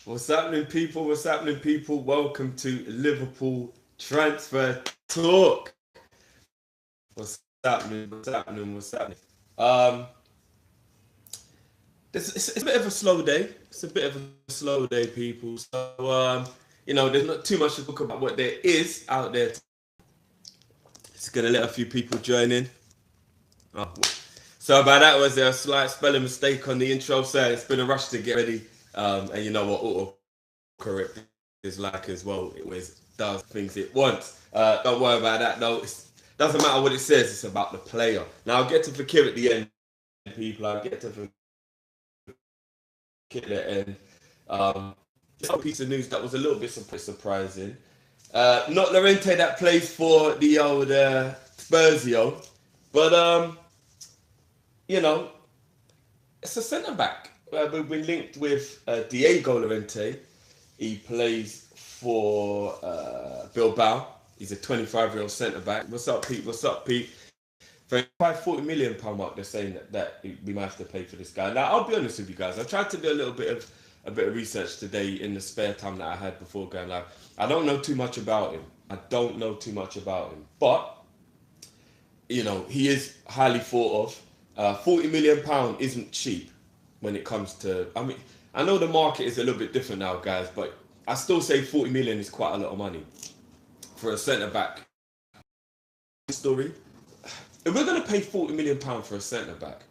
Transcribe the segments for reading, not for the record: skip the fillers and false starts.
What's happening, people? What's happening, people? Welcome to Liverpool Transfer Talk. What's happening? What's happening? What's happening? Um, it's a bit of a slow day. It's a bit of a slow day, people. So, there's not too much to talk about what there is out there. It's gonna let a few people join in. Oh. So about that was there a slight spelling mistake on the intro, so it's been a rush to get ready. And you know what, autocorrect is like as well. It always does things it wants. Don't worry about that though. It doesn't matter what it says. It's about the player. Now I'll get to Fekir at the end, people. I'll get to Fekir at the end. Just a piece of news that was a little bit surprising. Not Lorente that plays for the old Spursio, but you know, it's a centre back. We've been linked with Diego Lorente. He plays for Bilbao. He's a 25-year-old centre back. What's up, Pete? What's up, Pete? For £40 million mark, they're saying that we might have to pay for this guy. Now, I'll be honest with you guys. I tried to do a bit of research today in the spare time that I had before going live. I don't know too much about him. But he is highly thought of. £40 million isn't cheap when it comes to. I mean, I know the market is a little bit different now, guys, but I still say 40 million is quite a lot of money for a centre back. Story. If we're going to pay £40 million for a centre back,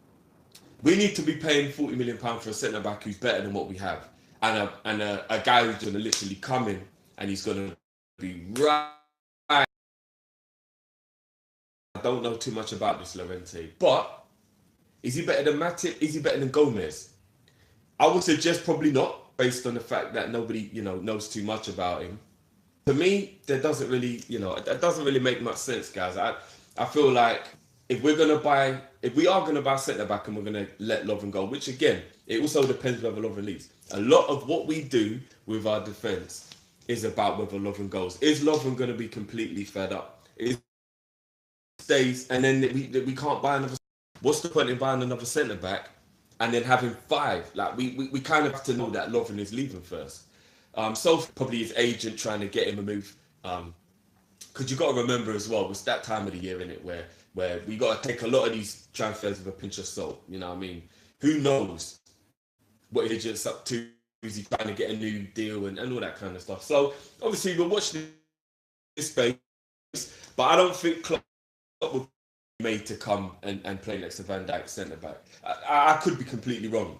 we need to be paying £40 million for a centre back who's better than what we have, and a guy who's going to literally come in and he's going to be right. I don't know too much about this Lorente, but is he better than Matip? Is he better than Gomez? I would suggest probably not, based on the fact that nobody, knows too much about him. To me, that doesn't really make much sense, guys. I feel like if we are gonna buy centre back and we're gonna let Lovren go, which again, it also depends whether Lovren leaves. A lot of what we do with our defence is about whether Lovren goes. Is Lovren gonna be completely fed up? Is stays and then we can't buy another. What's the point in buying another centre back and then having five? Like we kind of have to know that Lovren is leaving first. So probably his agent trying to get him a move. Because you got to remember as well, it's that time of the year in it where we got to take a lot of these transfers with a pinch of salt. You know what I mean? Who knows what his agent's up to? Is he trying to get a new deal and all that kind of stuff? So obviously we'll watch this space, but I don't think Klopp will be made to come and play next to Van Dijk centre back. I could be completely wrong.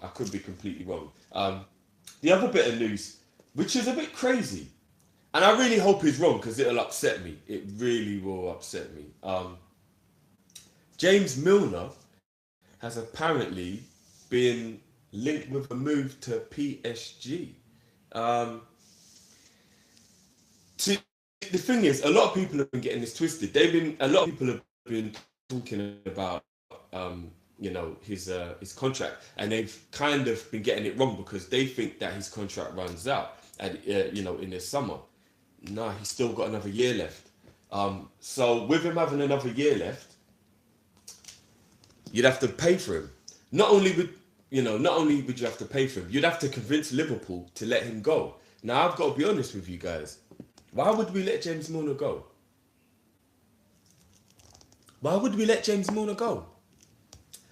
The other bit of news, which is a bit crazy, and I really hope he's wrong because it'll upset me. It really will upset me. James Milner has apparently been linked with a move to PSG. Um, to, the thing is, a lot of people have been getting this twisted. A lot of people have been talking about, his contract, and they've kind of been getting it wrong because they think that his contract runs out, in the summer. No, he's still got another year left. So with him having another year left, you'd have to pay for him. Not only would you have to pay for him, you'd have to convince Liverpool to let him go. Now I've got to be honest with you guys. Why would we let James Milner go? Why would we let James Milner go?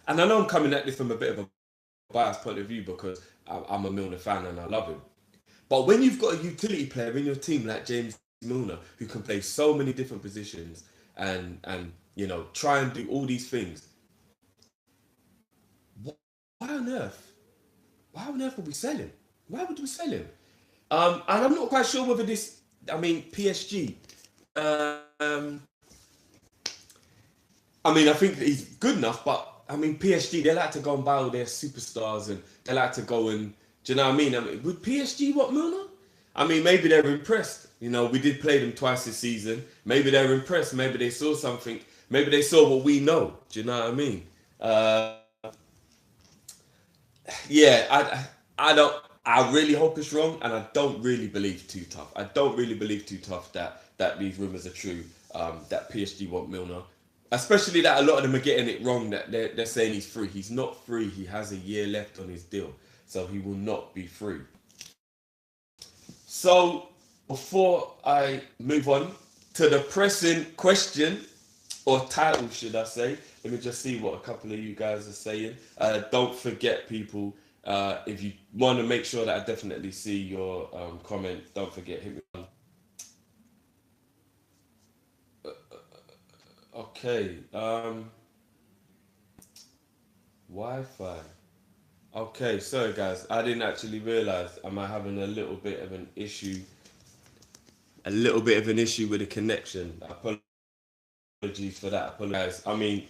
And I know I'm coming at this from a bit of a biased point of view because I'm a Milner fan and I love him. But when you've got a utility player in your team like James Milner who can play so many different positions and try and do all these things, why on earth? Why on earth would we sell him? Why would we sell him? And I'm not quite sure whether this. I mean, PSG. Um, I mean, I think he's good enough, but I mean, PSG, they like to go and buy all their superstars and they like to go and, do you know what I mean? Would PSG want Milner? I mean, maybe they're impressed. We did play them twice this season. Maybe they're impressed. Maybe they saw something. Maybe they saw what we know. Do you know what I mean? Yeah, I don't. I really hope it's wrong, and I don't really believe too tough. I don't really believe too tough that these rumors are true. That PSG want Milner, especially that a lot of them are getting it wrong. That they're saying he's free. He's not free. He has a year left on his deal, so he will not be free. So before I move on to the pressing question or title, should I say? Let me just see what a couple of you guys are saying. Don't forget, people, if you want to make sure that I definitely see your comment, don't forget, hit me on. Okay, Wi-Fi. Okay, sorry guys, I didn't actually realize am I having a little bit of an issue, with the connection. Apologies for that. Apologize. I mean,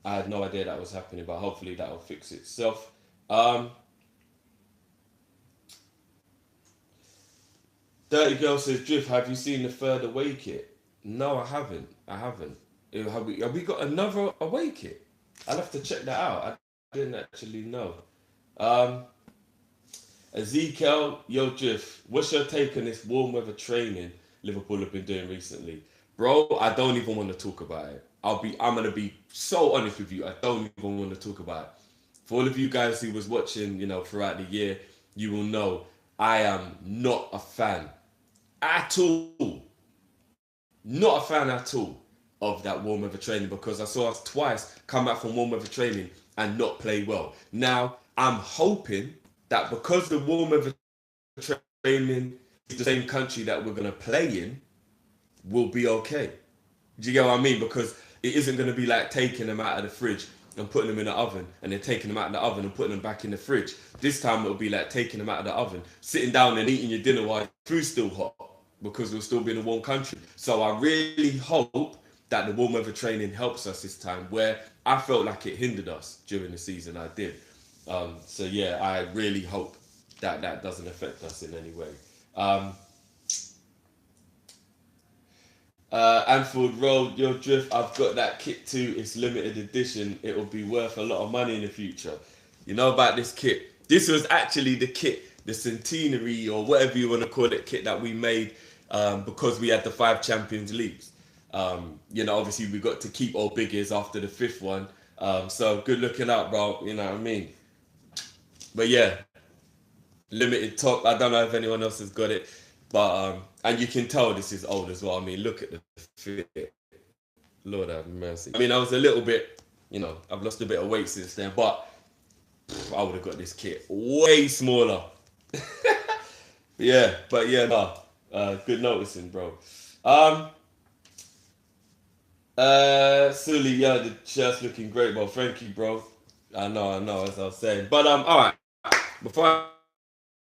I had no idea that was happening, but hopefully that will fix itself. Um, Dirty Girl says, Drift, have you seen the third away kit? No, I haven't. I haven't. Have we got another away kit? I'll have to check that out. I didn't actually know. Um, Ezekiel, yo, Drift, what's your take on this warm weather training Liverpool have been doing recently? Bro, I don't even want to talk about it. I'm gonna be so honest with you. I don't even want to talk about it. For all of you guys who was watching, throughout the year, you will know I am not a fan at all. Not a fan at all of that warm weather training, because I saw us twice come back from warm weather training and not play well. Now, I'm hoping that because the warm weather training is the same country that we're going to play in, we'll be okay. Do you get what I mean? Because it isn't going to be like taking them out of the fridge and putting them in the oven and then taking them out of the oven and putting them back in the fridge. This time it'll be like taking them out of the oven, sitting down and eating your dinner while your food's still hot, because we'll still be in a warm country. So I really hope that the warm weather training helps us this time, where I felt like it hindered us during the season. I did. So yeah, I really hope that that doesn't affect us in any way. Anfield Road, your Drift, I've got that kit too. It's limited edition. It will be worth a lot of money in the future. You know about this kit? This was actually the kit, the centenary or whatever you want to call it, kit that we made because we had the 5 Champions Leagues. Obviously we got to keep all biggies after the 5th one. So good looking out, bro. You know what I mean? But yeah, limited top. I don't know if anyone else has got it, but and you can tell this is old as well. I mean, look at the fit. Lord have mercy. I mean, I was a little bit, I've lost a bit of weight since then, but I would have got this kit way smaller. But yeah, no. Good noticing, bro. Sully, yeah, the shirt's looking great, bro. Thank you, bro. I know, as I was saying. But all right. Before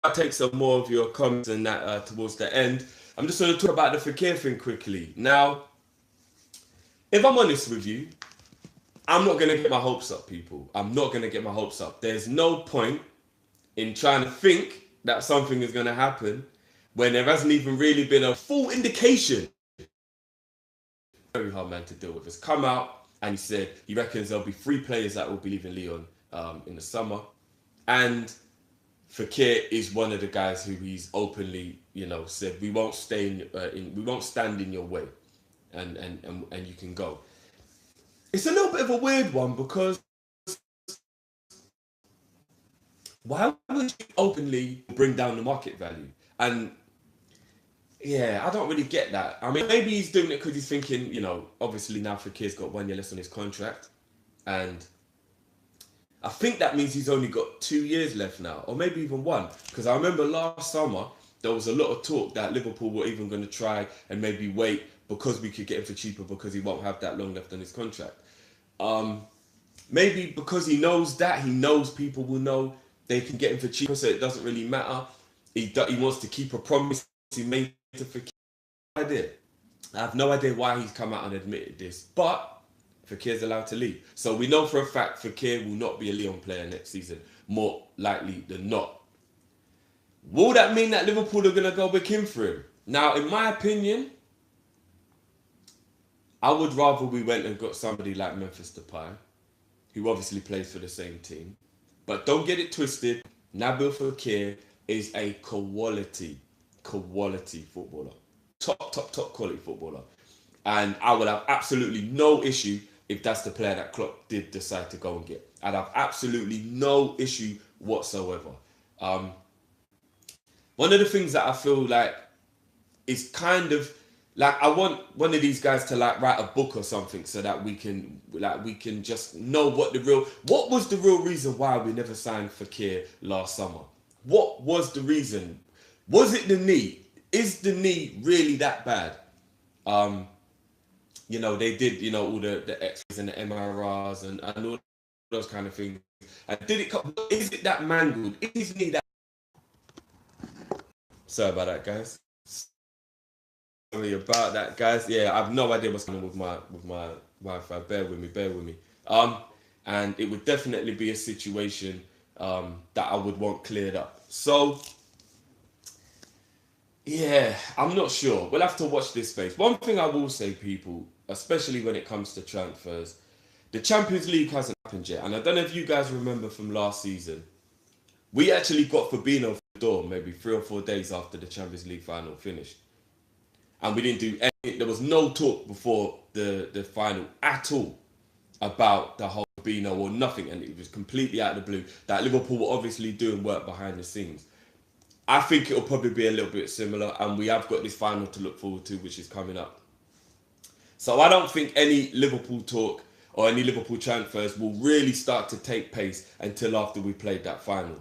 I take some more of your comments and that towards the end, I'm just going to talk about the Fekir thing quickly. Now, if I'm honest with you, I'm not going to get my hopes up, people. I'm not going to get my hopes up. There's no point in trying to think that something is going to happen when there hasn't even really been a full indication. Very hard man to deal with. Has come out and he said he reckons there'll be 3 players that will be leaving Lyon in the summer, and Fekir is one of the guys who he's openly, said we won't stay we won't stand in your way, and you can go. It's a little bit of a weird one, because why would you openly bring down the market value? And yeah, I don't really get that. I mean, maybe he's doing it because he's thinking, obviously now Fekir's got 1 year left on his contract, and I think that means he's only got 2 years left now, or maybe even 1. Because I remember last summer there was a lot of talk that Liverpool were even going to try and maybe wait because we could get him for cheaper, because he won't have that long left on his contract. Maybe because he knows people will know they can get him for cheaper, so it doesn't really matter. He wants to keep a promise he made to Fekir. I have no idea why he's come out and admitted this, but Fekir's allowed to leave. So we know for a fact Fekir will not be a Lyon player next season, more likely than not. Will that mean that Liverpool are going to go back in for him? Now, in my opinion, I would rather we went and got somebody like Memphis Depay, who obviously plays for the same team. But don't get it twisted, Nabil Fekir is a quality footballer. Top quality footballer. And I would have absolutely no issue if that's the player that Klopp did decide to go and get. I'd have absolutely no issue whatsoever. one of the things that I feel like is kind of like, I want one of these guys to like write a book or something so that we can just know what was the real reason why we never signed Fekir last summer. What was the reason? Was it the knee? Is the knee really that bad? They did, all the X-rays and the MRRs and all those kind of things. And is it that mangled? Is his knee that? Sorry about that, guys. Sorry about that, guys. Yeah, I have no idea what's going on with my Wi-Fi. Bear with me. And it would definitely be a situation that I would want cleared up. So yeah, I'm not sure. We'll have to watch this space. One thing I will say, people, especially when it comes to transfers, the Champions League hasn't happened yet. And I don't know if you guys remember from last season, we actually got Fabinho for the door maybe 3 or 4 days after the Champions League final finished. And we didn't do anything. There was no talk before the final at all about the whole Fabinho or nothing. And it was completely out of the blue that Liverpool were obviously doing work behind the scenes. I think it'll probably be a little bit similar, and we have got this final to look forward to, which is coming up. So I don't think any Liverpool talk or any Liverpool transfers will really start to take place until after we played that final.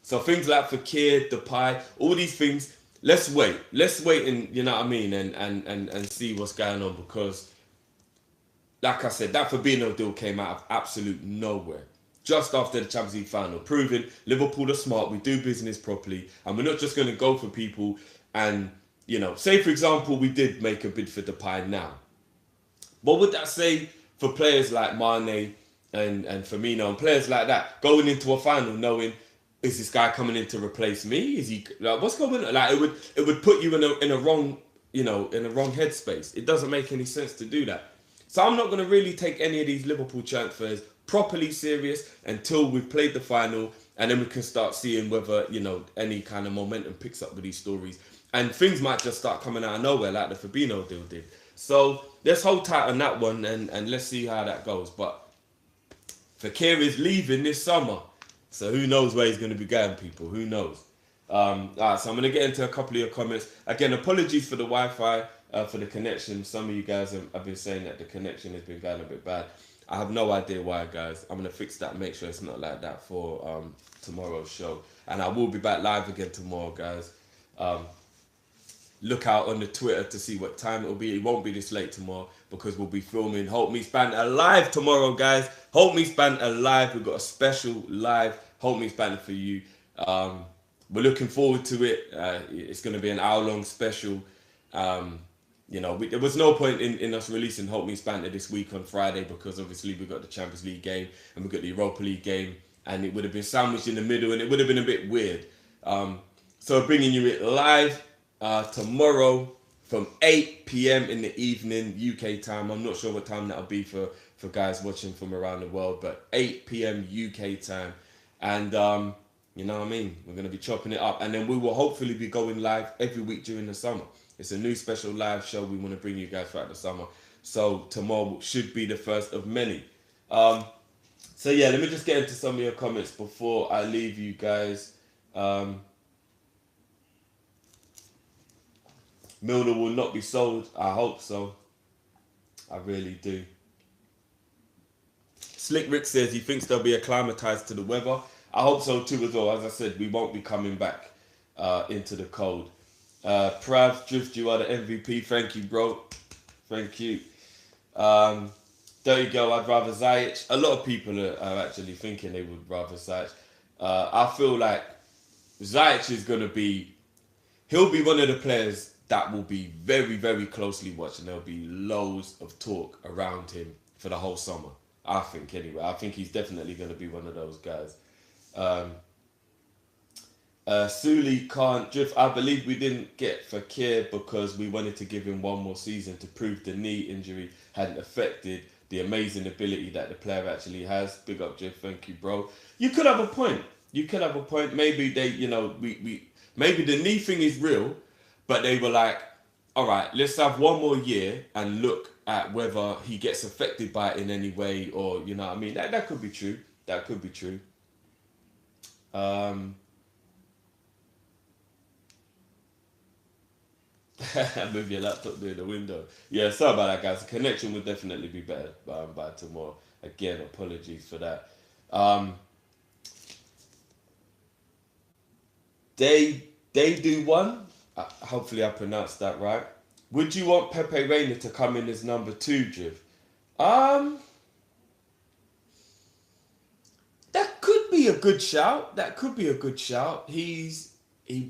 So things like Fekir, Depay, all these things, let's wait. Let's wait and, you know what I mean, and see what's going on, because, like I said, that Fabinho deal came out of absolute nowhere. Just after the Champions League final, proving Liverpool are smart, we do business properly, and we're not just going to go for people and, say for example, we did make a bid for Depay now. What would that say for players like Mane and Firmino and players like that going into a final knowing, is this guy coming in to replace me? Is he, like, what's going on? Like, it would put you in a wrong, in a wrong headspace. It doesn't make any sense to do that. So I'm not going to really take any of these Liverpool transfers properly serious until we've played the final, and then we can start seeing whether, any kind of momentum picks up with these stories. And things might just start coming out of nowhere like the Fabinho deal did. So let's hold tight on that one, and let's see how that goes. But Fekir is leaving this summer, so who knows where he's going to be going, people. Who knows? Alright, so I'm going to get into a couple of your comments. Again, apologies for the Wi-Fi, for the connection. Some of you guys have been saying that the connection has been going a bit bad. I have no idea why, guys. I'm going to fix that, make sure it's not like that for tomorrow's show. And I will be back live again tomorrow, guys. Look out on the Twitter to see what time it will be. It won't be this late tomorrow because we'll be filming Hope Meets Banter live tomorrow, guys. Hope Meets Banter live. We've got a special live Hope Meets Banter for you. We're looking forward to it. It's going to be an hour-long special. There was no point in us releasing Hope Meets Banter this week on Friday because obviously we got the Champions League game and we got the Europa League game, and it would have been sandwiched in the middle and it would have been a bit weird. So bringing you it live tomorrow from 8 p.m. in the evening UK time. I'm not sure what time that'll be for guys watching from around the world, but 8 p.m. UK time. And you know what I mean? We're going to be chopping it up, and then we will hopefully be going live every week during the summer. It's a new special live show we want to bring you guys throughout the summer. So tomorrow should be the first of many. So yeah, let me just get into some of your comments before I leave you guys. Milner will not be sold. I hope so. I really do. Slick Rick says he thinks they'll be acclimatized to the weather. I hope so too as well. As I said, we won't be coming back into the cold. Prav, Drift, you are the MVP. Thank you, bro. Thank you. Dirty Girl, I'd rather Ziyech. A lot of people are actually thinking they would rather Ziyech. I feel like Ziyech is going to be... He'll be one of the players that will be very, very closely watched, and there'll be loads of talk around him for the whole summer. I think, anyway. I think he's definitely going to be one of those guys. Suli can't drift. I believe we didn't get Fekir because we wanted to give him one more season to prove the knee injury hadn't affected the amazing ability that the player actually has. Big up, Drift. Thank you, bro. You could have a point. Maybe they, maybe the knee thing is real, but they were like, all right, let's have one more year and look at whether he gets affected by it in any way, or, you know what I mean? That could be true. That could be true. Move your laptop near the window. Yeah, sorry about that, guys. The connection will definitely be better by tomorrow. Again, apologies for that. Um, they do one. Hopefully, I pronounced that right. Would you want Pepe Reina to come in as number two, Jiv? Um, that could be a good shout. That could be a good shout. He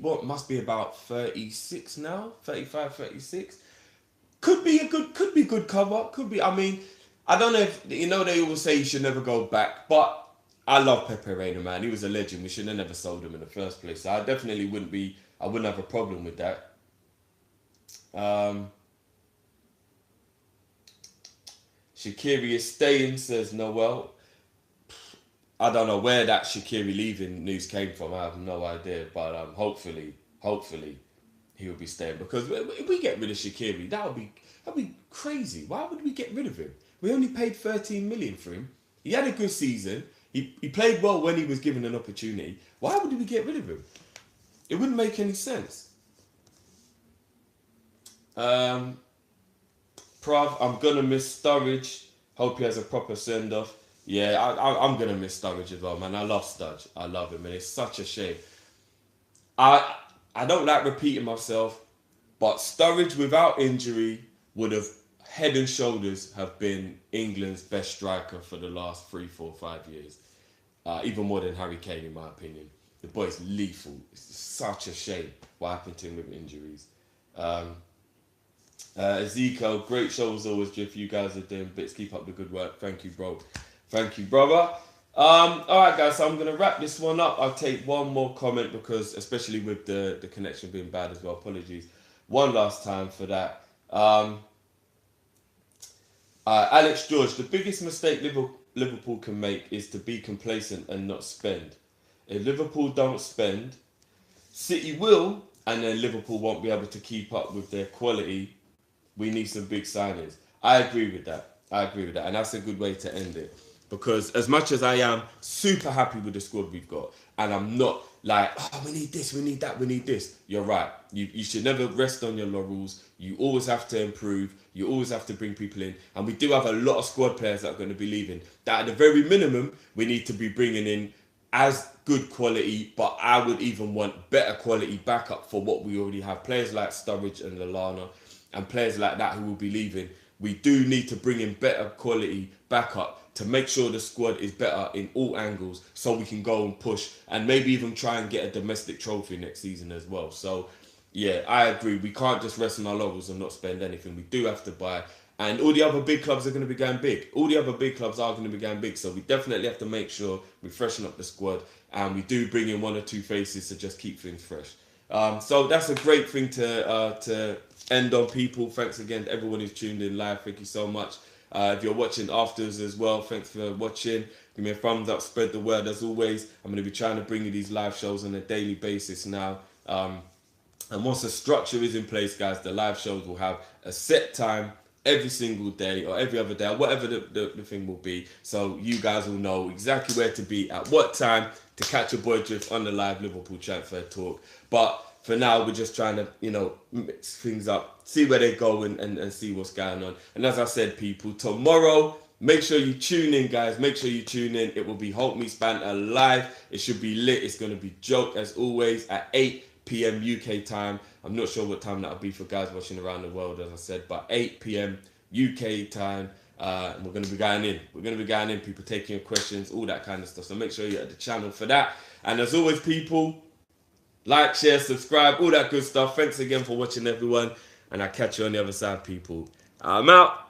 what must be about 36 now, 35, 36. Could be good cover. Could be. I mean, I don't know if you know they always say you should never go back, but I love Pepe Reina, man. He was a legend. We should have never sold him in the first place. So I definitely wouldn't be. I wouldn't have a problem with that. Um, Shaqiri is staying, says Noel. I don't know where that Shaqiri leaving news came from. I have no idea, but hopefully, he will be staying because if we get rid of Shaqiri, that'd be crazy. Why would we get rid of him? We only paid 13 million for him. He had a good season. He played well when he was given an opportunity. Why would we get rid of him? It wouldn't make any sense. Prav, I'm gonna miss Sturridge. Hope he has a proper send off. Yeah, I'm gonna miss Sturridge as well, man. I love Sturridge. I love him, and it's such a shame. I I don't like repeating myself, but Sturridge without injury would have head and shoulders have been England's best striker for the last 3, 4, 5 years. Even more than Harry Kane, in my opinion. The boy's lethal. It's such a shame what happened to him with injuries. Ezekiel, great show as always, Jeff. You guys are doing bits. Keep up the good work. Thank you, bro. Thank you, brother. Alright, guys, so I'm going to wrap this one up. I'll take one more comment because, especially with the connection being bad as well, apologies. One last time for that. Alex George, the biggest mistake Liverpool can make is to be complacent and not spend. If Liverpool don't spend, City will, and then Liverpool won't be able to keep up with their quality. We need some big signings. I agree with that. And that's a good way to end it. Because as much as I am super happy with the squad we've got, and I'm not like, oh, we need this, we need that, we need this. You're right. You should never rest on your laurels. You always have to improve. You always have to bring people in. And we do have a lot of squad players that are going to be leaving. That at the very minimum, we need to be bringing in as good quality, but I would even want better quality backup for what we already have. Players like Sturridge and Lallana and players like that who will be leaving. We do need to bring in better quality backup to make sure the squad is better in all angles so we can go and push and maybe even try and get a domestic trophy next season as well. So, yeah, I agree. We can't just rest on our laurels and not spend anything. We do have to buy. And all the other big clubs are going to be going big. All the other big clubs are going to be going big. So we definitely have to make sure we freshen up the squad and we do bring in one or two faces to just keep things fresh. So that's a great thing to end on, people. Thanks again to everyone who's tuned in live. Thank you so much. If you're watching afterwards as well, thanks for watching. Give me a thumbs up, spread the word as always. I'm going to be trying to bring you these live shows on a daily basis now. And once the structure is in place, guys, the live shows will have a set time every single day or every other day, or whatever the thing will be. So you guys will know exactly where to be at what time to catch a boy Drift on the live Liverpool transfer talk. But for now, we're just trying to, mix things up, see where they go and see what's going on. And as I said, people, tomorrow, make sure you tune in, guys. Make sure you tune in. It will be Hope Meets Banter live. It should be lit. It's going to be joke, as always, at 8 p.m. UK time. I'm not sure what time that'll be for guys watching around the world, as I said, but 8 p.m. UK time. And we're going to be going in. We're going to be going in, people, taking your questions, all that kind of stuff. So make sure you're at the channel for that. And as always, people, like, share, subscribe, all that good stuff. Thanks again for watching, everyone. And I'll catch you on the other side, people. I'm out.